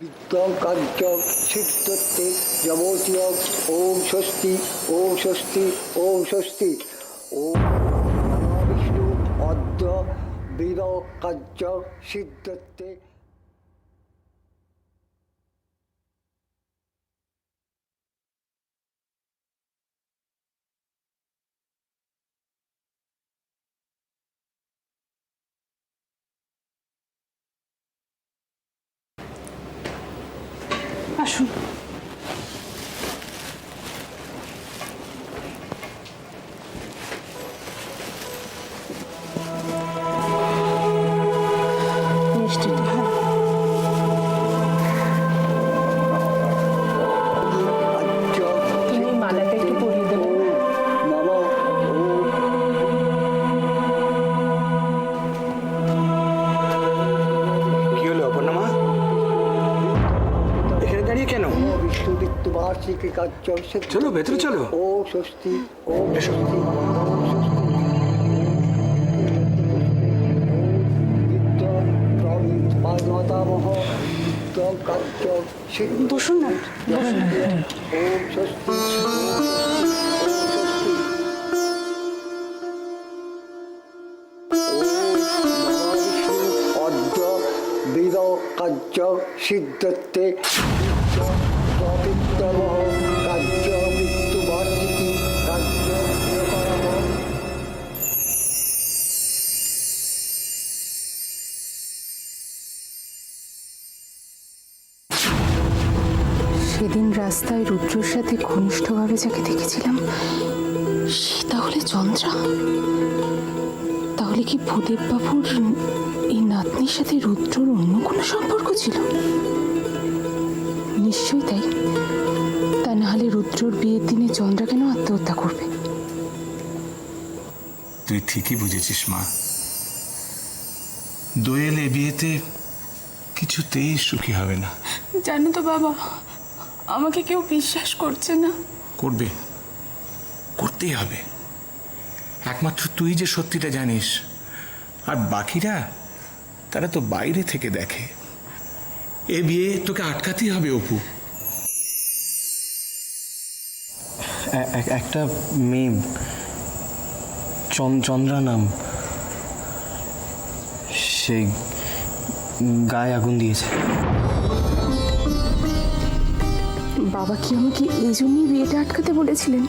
বিদ্যং কার্য সিদ্ধতে যাবতীয় ওম স্বস্তি ওম স্বস্তি ওম স্বস্তি ওম বিষ্ণু অদ্য বীর কার্য সিদ্ধতে। আসুন। মিষ্টিটা হ্যাঁ। তুমি এই মালাটা একটু পরিয়ে দেবে। কি হলো অপর্ণামা, এখানে দাঁড়িয়ে কেন? বিষ্ণুবিত্ত বার্ষিকী কার্য সিদ্ধ। চলো ভেতরে চলো। ওম স্বস্তি ওম এসো। স্বস্তি ওম স্বস্তি। বিদ্যং প্রমিতামহ বিদ্যং কার্য সিদ্ধ। বসুন না, বসুন। ওম স্বস্তি ওম স্বস্তি অদ্য বীর কার্য সিদ্ধতে প্রবৃত্তমহ কার্য মৃত্যু বার্ষিকী কার্য প্রিয়করম। সেদিন রাস্তায় রুদ্রর সাথে ঘনিষ্ঠভাবে যাকে দেখেছিলাম সে তাহলে চন্দ্রা। তাহলে কি ভূদেব বাবুর এই নাতনির সাথে রুদ্রর অন্য কোনো সম্পর্ক ছিল? নিশ্চয়ই তাই। তা না হলে রুদ্রর বিয়ের দিনে চন্দ্রা কেন আত্মহত্যা করবে? তুই ঠিকই বুঝেছিস মা। দোয়েল এ বিয়েতে কিছুতেই সুখী হবে না। জানো তো বাবা, আমাকে কেউ বিশ্বাস করছে না। করবে, করতেই হবে। একমাত্র তুই যে সত্যিটা জানিস, আর বাকিরা তারা তো বাইরে থেকে দেখে। এ বিয়ে তোকে আটকাতেই হবে অপু। একটা মেয়ে চন্দ্রা নাম, সেই গায়ে আগুন দিয়েছে। বাবা কি আমাকে এই জন্যই বিয়েটা আটকাতে বলেছিলেন?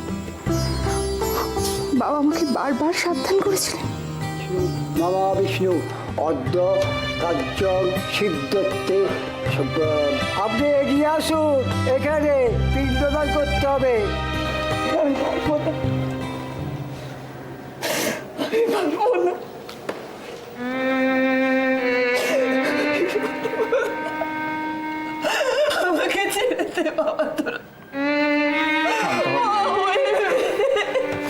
বাবা আমাকে বারবার সাবধান করেছিলেন। নমঃ বিষ্ণু অদ্য কার্য সিদ্ধতে। আপনি এগিয়ে আসুন, এখানে পিণ্ডদান করতে হবে। আমাকে ছেড়ে দে বাবা, তোরা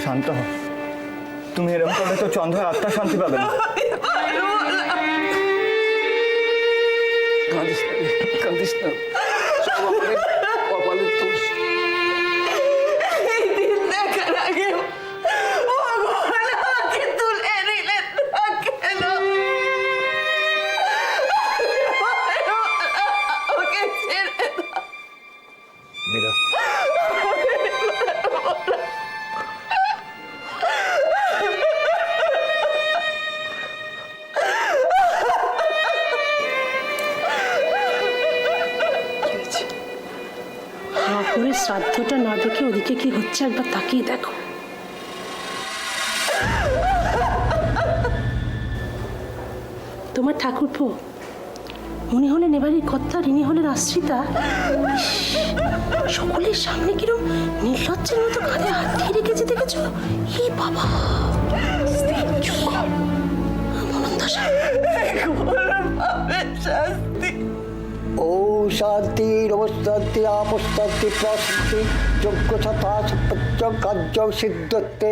শান্ত হও। তুমি এরকম করলে তো চন্দ্রার আত্মা শান্তি পাবে না। কাঁদিস না, কাঁদিস না। সব আমাদের কপালের দোষ। এই দিন দেখার আগে ভগবান আমাকে তুলে নিলেন না কেন? আমাকে ছেড়ে দাও। মীরা, ঠাকুরের শ্রাদ্ধটা না দেখে ওদিকে কি হচ্ছে একবার তাকিয়ে দেখো। তোমার ঠাকুরপো উনি হলেন এবারই কর্তা, ইনি হলেন আশ্রিতা। ইস, সকলের সামনে কিরম নির্লজ্জের মতো কাঁধে হাত দিয়ে রেখেছে দেখেছ? এই বাবা, শাস্তি ও শান্তি নমস্তি আপস্তি প্রশান্তি যোগ্য ছটা কার্য সিদ্ধতে।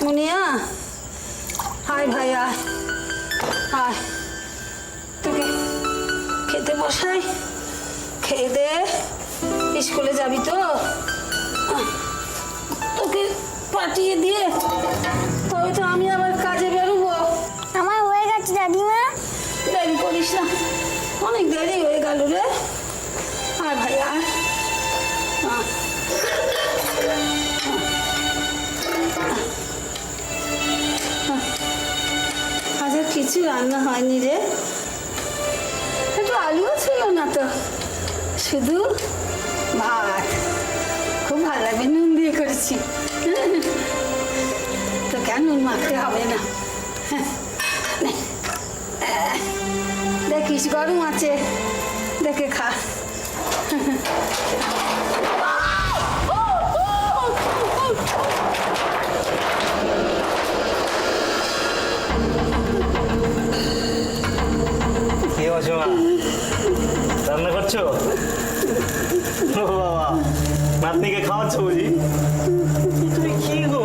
মুনিয়া, আয় ভাই আয়, আয় তোকে খেতে বসাই, খেয়ে দে। স্কুলে যাবি তো? তোকে পাঠিয়ে দিয়ে তবে তো আমি আবার কাজে বেরোবো। আমার হয়ে গেছে দাদিমা। দেরি করিস না, অনেক দেরি হয়ে গেল রে। আর ভাই আর আজ আর কিছু রান্না হয়নি রে, একটু আলুও ছিল না তো, শুধু ভাত। খুব ভালো লাগবে, নুন দিয়ে করেছি। তো কেন নুন মাখতে হবে না? দেখিস গরম আছে, দেখে খা। কি হচ্ছে মা, রান্না করছো? ও বাবা, নাতনিকে খাওয়াচ্ছো বুঝি? তুমি কি গো,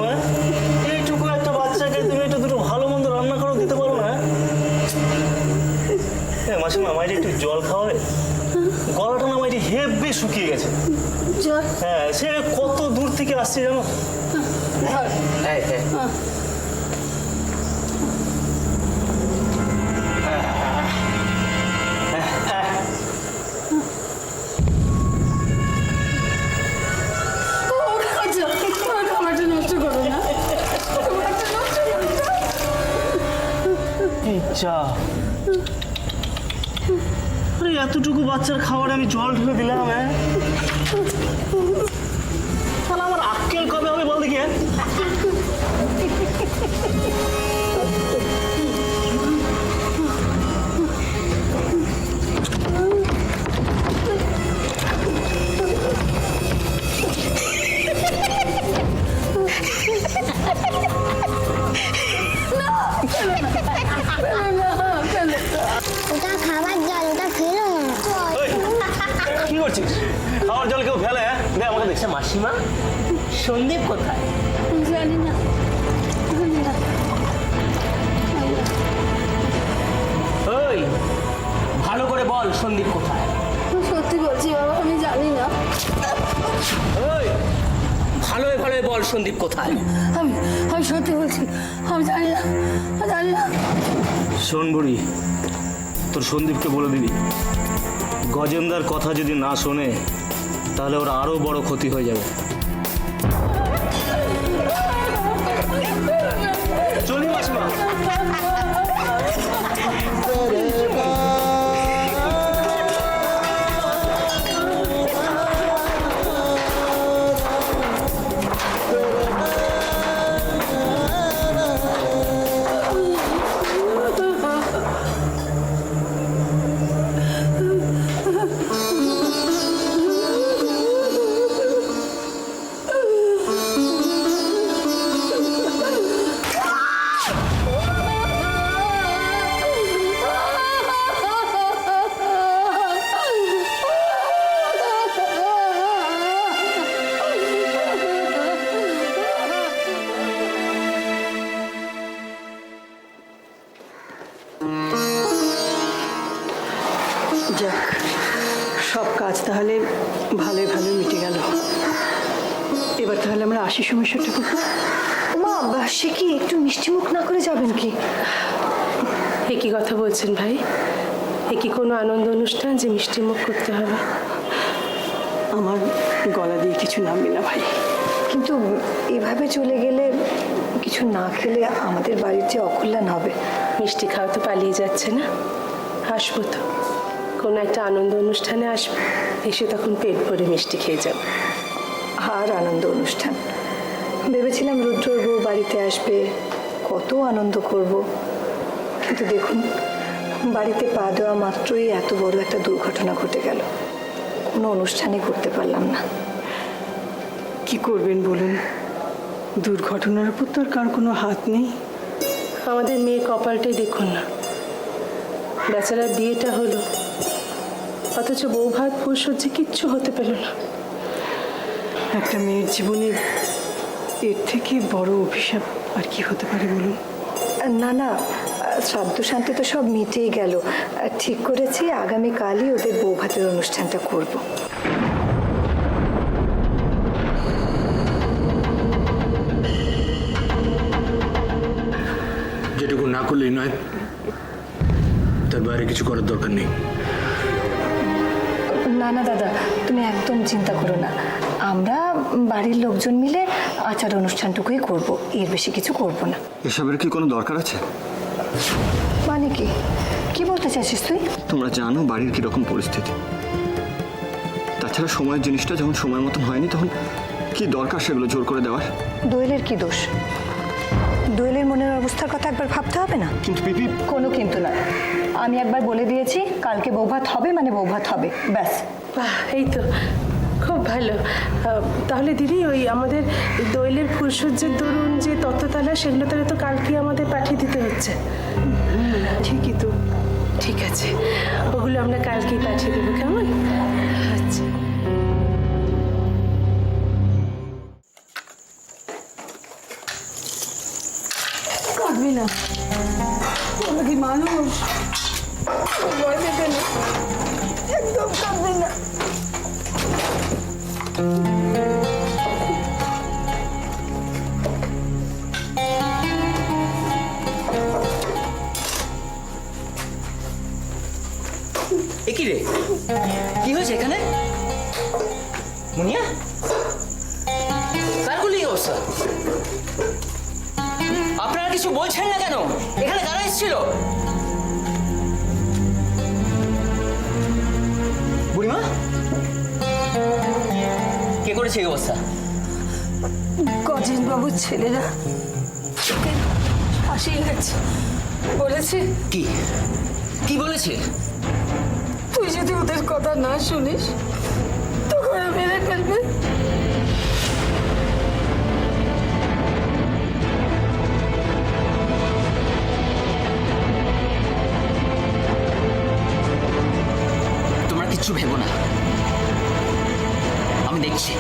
এইটুকু একটা বাচ্চাকে তুমি একটু দুটো ভালো মন্দ রান্না করে দিতে পারো না? মাসিমা, মাইরে একটু জল খাওয়াবে? গলাটা না মাইরে হেব্বি শুকিয়ে গেছে। হ্যাঁ, সে কত দূর থেকে আসছে জানো? খাবারটা নষ্ট করো না, খাবারটা নষ্ট করো না। ইচ্ছা, আরে এতটুকু বাচ্চার খাবার আমি জল ঢেলে দিলাম। হ্যাঁ, তাহলে আমার আক্কেল কবে হবে বল দেখি? ওটা খাবার জল, ওটা ফেলো না। কি করছিস? খাওয়ার জল কেউ ফেলে? হ্যাঁ, দে আমাকে দেখছে। মাসিমা, সন্দীপ কোথায়? জানি না, ওই ভালো করে বল, সন্দীপ কোথায়? সত্যি বলছি বাবা, আমি জানি না। ওই ভালোই ভালোই বল, সন্দীপ কোথায়? আমি সত্যি বলছি, আমি জানি না, আমি জানি না। শোন বুড়ি, তোর সন্দীপকে বলে দিবি, গজেন্দার কথা যদি না শোনে তাহলে ওর আরো বড় ক্ষতি হয়ে যাবে। চলি মাসিমা। যাক, সব কাজ তাহলে ভালোই ভালোই মিটে গেল। এবার তাহলে আমরা আসি সমস্যাটা করবো। মা, সে কি একটু মিষ্টি মুখ না করে যাবেন কি? এ কি কথা বলছেন ভাই? এ কি কোনো আনন্দ অনুষ্ঠান যে মিষ্টি মুখ করতে হবে? আমার গলা দিয়ে কিছু নামবে না ভাই। কিন্তু এভাবে চলে গেলে কিছু না খেলে আমাদের বাড়ির যে অকল্যাণ হবে। মিষ্টি খাওয়া তো পালিয়ে যাচ্ছে না, আসবো তো, কোনো একটা আনন্দ অনুষ্ঠানে আসবো, এসে তখন পেট ভরে মিষ্টি খেয়ে যাবো। আর আনন্দ অনুষ্ঠান ভেবেছিলাম রুদ্রর বউ বাড়িতে আসবে, কত আনন্দ করব। কিন্তু দেখুন, বাড়িতে পা দেওয়া মাত্রই এত বড় একটা দুর্ঘটনা ঘটে গেল। কোনো অনুষ্ঠানই করতে পারলাম না। কি করবেন বলুন? দুর্ঘটনার উপর তো আর কার কোনো হাত নেই। আমাদের মেয়ে কপালটাই দেখুন না, বেচারা বিয়েটা হলো, অথচ বউ ভাত ফুলসজ্জে কিচ্ছু হতে পেল না। একটা মেয়ের জীবনে এর থেকে বড় অভিশাপ আর কি হতে পারে বলুন? না না, শ্রাদ্ধ শান্তি তো সব মিটেই গেল। ঠিক করেছি আগামীকালই ওদের বউ ভাতের অনুষ্ঠানটা করব। যেটুকু না করলেই নয়, তার বাইরে কিছু করার দরকার নেই। না দাদা, তুমি একদম চিন্তা করো না। আমরা বাড়ির লোকজন মিলে আচার অনুষ্ঠানটুকুই করব, এর বেশি কিছু করব না। এসবের কি কোনো দরকার আছে? মানে কি, কি বলতে চাইছিস তুই? তোমরা জানো বাড়ির কিরকম পরিস্থিতি। তাছাড়া সময়ের জিনিসটা যখন সময় মতন হয়নি, তখন কি দরকার সেগুলো জোর করে দেওয়ার? দোয়েলের কি দোষ? দোয়েলের মনের অবস্থার কথা একবার ভাবতে হবে না? কিন্তু পিপি, কোনো কিন্তু না, আমি একবার বলে দিয়েছি কালকে বৌভাত হবে মানে বৌভাত হবে, ব্যাস। বাহ, এই তো খুব ভালো। তাহলে দিদি, ওই আমাদের দোয়েলের ফুলসজ্জার দরুন যে তত্ত্বতালা, সেগুলো তাহলে তো কালকে আমাদের পাঠিয়ে দিতে হচ্ছে। ঠিকই তো, ঠিক আছে, ওগুলো আমরা কালকেই পাঠিয়ে দেবো, কেমন? আচ্ছা। কাঁদবি না, তোমরা কি মানুষ? ভয় পেতে না, একদম কাঁদবি না। কি রে, কি হয়েছে এখানে? মুনিয়া, কার গুলি অবস্থা? আপনারা কিছু বলছেন না কেন? এখানে কারা এসেছিল? বুড়িমা, কে করেছে এই অবস্থা? গজেন বাবুর ছেলেরা ওকে ফাঁসিয়ে গেছে বলেছে। কি কি বলেছে? তুই যদি ওদের কথা না শুনিস তখন ওরা মেরে ফেলবে। তোমরা কিচ্ছু ভেবো না, আমি দেখছি।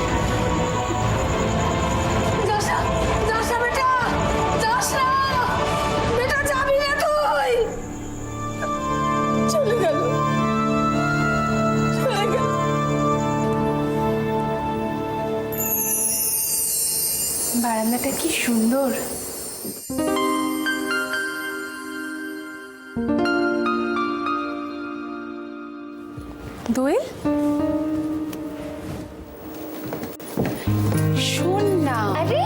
যাস না, যাস না বেটা, যাস না বেটা, যাবি না তুই। চলে গেল, চলে গেল। বারান্দাটা কি সুন্দর। দোয়েল, শোন না। আরে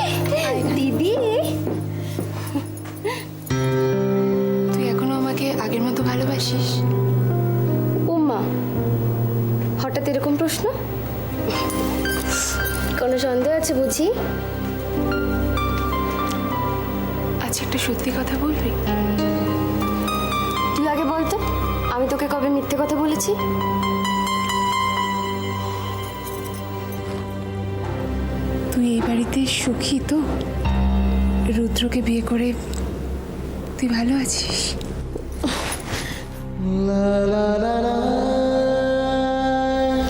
দিদি, তুই এখনো আমাকে আগের মতো ভালোবাসিস? উম্মা হঠাৎ এরকম প্রশ্ন? কোনো সন্দেহ আছে বুঝি? আচ্ছা, একটা সত্যি কথা বলবি? তুই আগে বলতো, আমি তোকে কবে মিথ্যে কথা বলেছি? তুই এই বাড়িতে সুখী তো? রুদ্রকে বিয়ে করে তুই ভালো আছিস?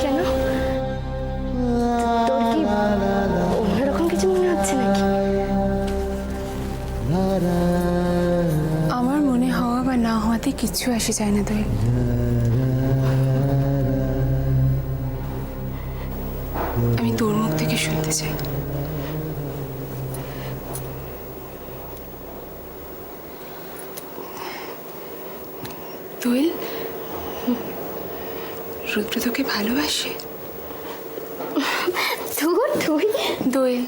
কেন, তোর কি অন্যরকম কিছু মনে হচ্ছে নাকি? আমার মনে হওয়া বা না হওয়াতে কিচ্ছু আসে যায় না দোয়েল। আমি তোর মুখ থেকে শুনতে চাই। দোয়েল, রুদ্র তোকে ভালোবাসে? তুই দোয়েল,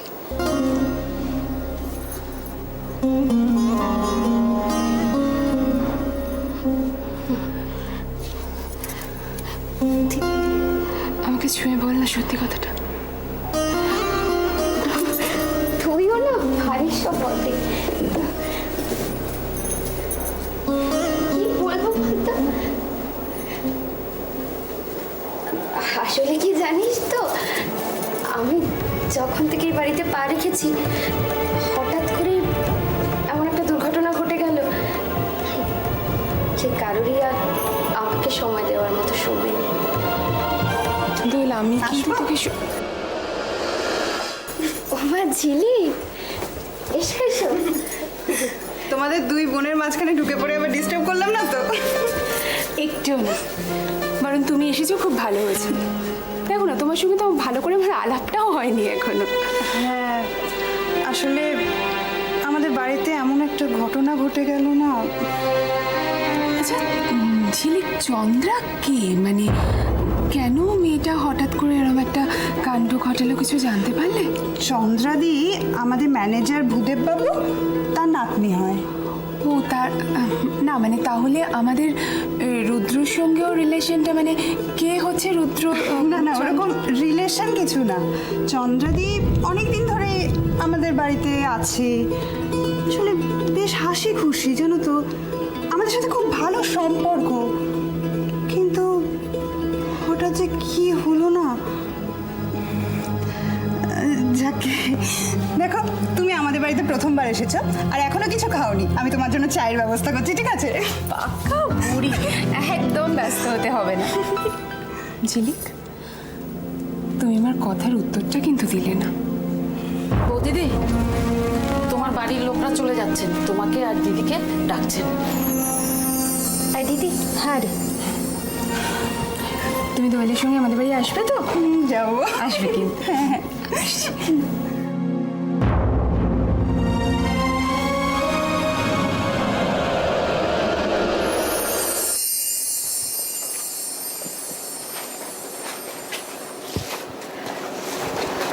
আমাকে ছুঁয়ে বল না সত্যি কথাটা। তুইও না ভারী সব বলতে। কি বলবো বলতো? আসলে কি জানিস তো, আমি যখন থেকে এই বাড়িতে পা রেখেছি হঠাৎ করে এমন একটা দুর্ঘটনা ঘটে গেল যে কারোরই আর আমাকে সময় দেওয়ার মতো সময় নেই। দোয়েল, আমি কিন্তু তোকে ওমা ঝিলি, এসো এসো। তোমাদের দুই বোনের মাঝখানে ঢুকে পড়ে আবার ডিস্টার্ব করলাম না তো? একটুও না, বরং তুমি এসেছো খুব ভালো হয়েছে। দেখো না, তোমার সঙ্গে তো ভালো করে আমার আলাপটাও হয়নি এখনো। হ্যাঁ, আসলে আমাদের বাড়িতে এমন একটা ঘটনা ঘটে গেল না। আচ্ছা ঝিলিক, চন্দ্রা কে? মানে কেন মেয়েটা কাণ্ড ঘটালো কিছু জানতে পারলে? চন্দ্রাদি আমাদের ম্যানেজার ভূদেব বাবু তার নাতনি হয়। ও তার না মানে তাহলে আমাদের রুদ্রর সঙ্গেও রিলেশনটা মানে কে হচ্ছে রুদ্র? না না ওরকম রিলেশন কিছু না। চন্দ্রাদি অনেক দিন ধরে আমাদের বাড়িতে আছে, আসলে বেশ হাসি খুশি জানো তো, আমাদের সাথে খুব ভালো সম্পর্ক। কিন্তু হঠাৎ যে কি হলো না, যাকে দেখো তুমি আমাদের বাড়িতে প্রথমবার এসেছো আর এখনো কিছু খাওনি, আমি তোমার জন্য চায়ের ব্যবস্থা করছি, ঠিক আছে? পাকা বুড়ি, একদম ব্যস্ত হতে হবে না। ঝিলিক, তুমি আমার কথার উত্তরটা কিন্তু দিলে না। ও দিদি, তোমার বাড়ির লোকরা চলে যাচ্ছেন, তোমাকে আর দিদিকে ডাকছেন। আর দিদি, হ্যাঁ রে, তুমি দোয়েলের সঙ্গে আমাদের বাড়ি আসবে তো? যাবো। আসবে কিন্তু। হ্যাঁ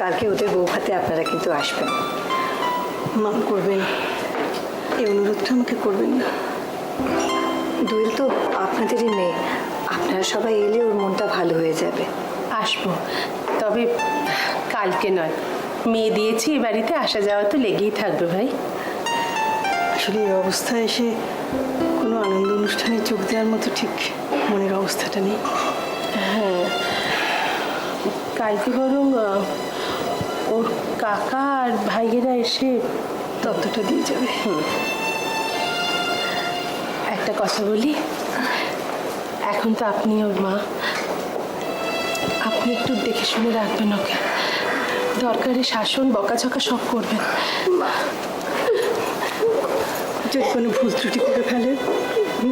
কালকে ওদের বউ ভাতে আপনারা কিন্তু আসবেন। মাফ করবেন, এই অনুরোধটা আমাকে করবেন না। দোয়েল তো আপনাদেরই মেয়ে, আপনারা সবাই এলে ওর মনটা ভালো হয়ে যাবে। আসবো, তবে কালকে নয়। মেয়ে দিয়েছি, এ বাড়িতে আসা যাওয়া তো লেগেই থাকবে ভাই। আসলে এই অবস্থায় এসে কোনো আনন্দ অনুষ্ঠানে যোগ দেওয়ার মতো ঠিক মনের অবস্থাটা নেই। হ্যাঁ, কালকে বরং ওর কাকা আর ভাইয়েরা এসে তত্ত্বটা দিয়ে যাবে। একটা কথা বলি, এখন তো আপনি ওর মা, আপনি একটু দেখে শুনে রাখবেন ওকে। দরকারে শাসন বকাঝকা সব করবেন। যদি কোনো ভুল ত্রুটি করে ফেলে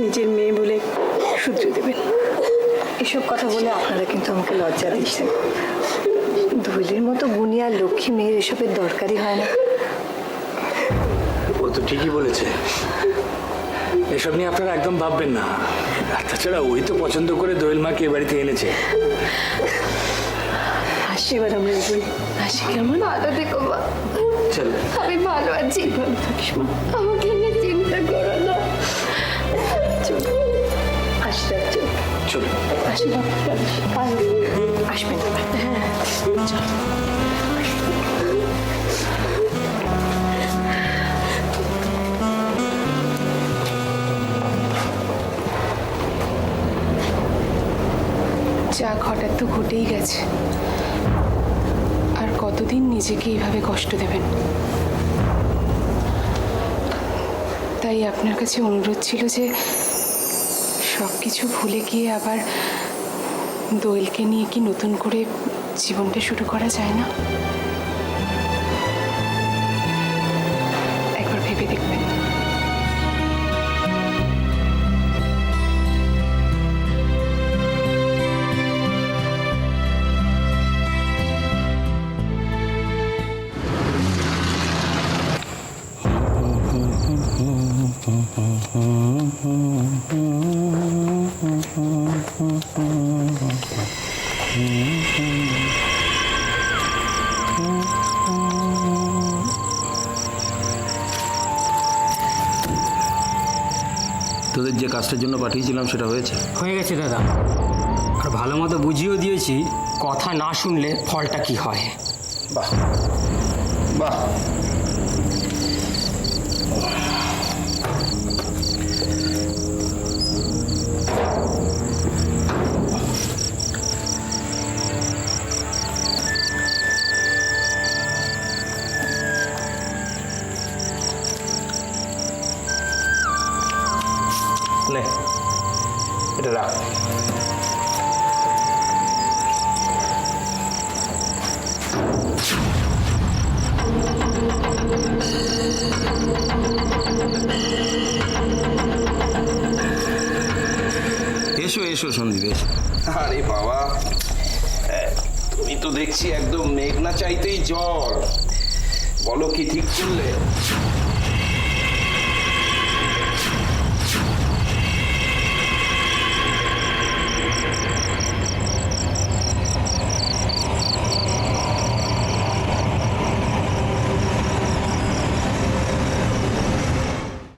নিজের মেয়ে বলে শুধরে দেবেন। এসব কথা বলে আপনারা কিন্তু আমাকে লজ্জা দিচ্ছেন। দোয়েলের মতো গুণী আর লক্ষ্মী মেয়ের এসবের দরকারই হয় না। ও তো ঠিকই বলেছে, এসব নিয়ে আপনারা একদম ভাববেন না। আর তাছাড়া ওই তো পছন্দ করে দোয়েল মাকে এ বাড়িতে এনেছে। আসি, এবার আমরা এগোই। আসি কেমন? ভালো থেকো মা। চলো। আমি ভালো আছি। ভালো থাকিস মা। আমাকে নিয়ে চিন্তা করো না। আসি রাজ্য, চলো। আসি বাবা। আসবেন। হ্যাঁ, চল। যা ঘটার তো ঘটেই গেছে, আর কতদিন নিজেকে এইভাবে কষ্ট দেবেন? তাই আপনার কাছে অনুরোধ ছিল যে সব কিছু ভুলে গিয়ে আবার দোয়েলকে নিয়ে কি নতুন করে জীবনটা শুরু করা যায় না? একবার ভেবে দেখবেন। তোদের যে কাজটার জন্য পাঠিয়েছিলাম সেটা হয়েছে? হয়ে গেছে দাদা, আর ভালো মতো বুঝিয়েও দিয়েছি কথা না শুনলে ফলটা কি হয়। বাহ বাহ, নে এটা রাখ। এসো এসো সন্দীপ, এসো। আরে বাবা, তুমি তো দেখছি একদম মেঘ না চাইতেই জল। বলো কি ঠিক করলে?